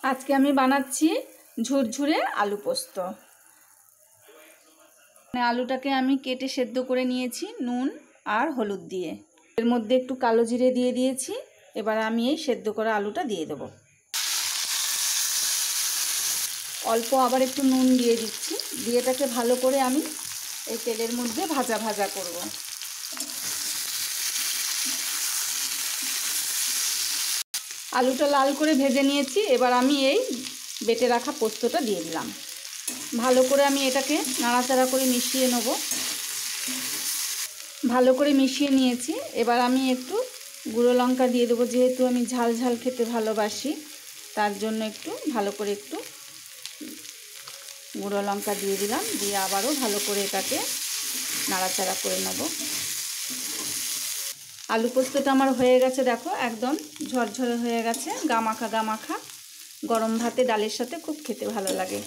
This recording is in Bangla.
আজকে আমি বানাচ্ছি ঝুরঝুরে আলু পোস্ত। আলুটাকে আমি কেটে সেদ্ধ করে নিয়েছি নুন আর হলুদ দিয়ে। এর মধ্যে একটু কালো জিরে দিয়ে দিয়েছি। এবার আমি এই সেদ্ধ করা আলুটা দিয়ে দেব। অল্প আবার একটু নুন দিয়ে দিচ্ছি। দিয়ে এটাকে ভালো করে আমি এই তেলের মধ্যে ভাজা ভাজা করব। আলুটা লাল করে ভেজে নিয়েছি। এবার আমি এই বেটে রাখা পোস্তটা দিয়ে দিলাম। ভালো করে আমি এটাকে নাড়াচাড়া করে মিশিয়ে নেব। ভালো করে মিশিয়ে নিয়েছি। এবার আমি একটু গুঁড়ো লঙ্কা দিয়ে দেবো, যেহেতু আমি ঝাল ঝাল খেতে ভালোবাসি তার জন্য একটু ভালো করে একটু গুঁড়ো লঙ্কা দিয়ে দিলাম। দিয়ে আবারও ভালো করে এটাকে নাড়াচাড়া করে নেব। আলু পোস্তটা আমার হয়ে গেছে, দেখো একদম ঝরঝরে হয়ে গেছে, গামাখা গামাখা। গরম ভাতে ডালের সাথে খুব খেতে ভালো লাগে।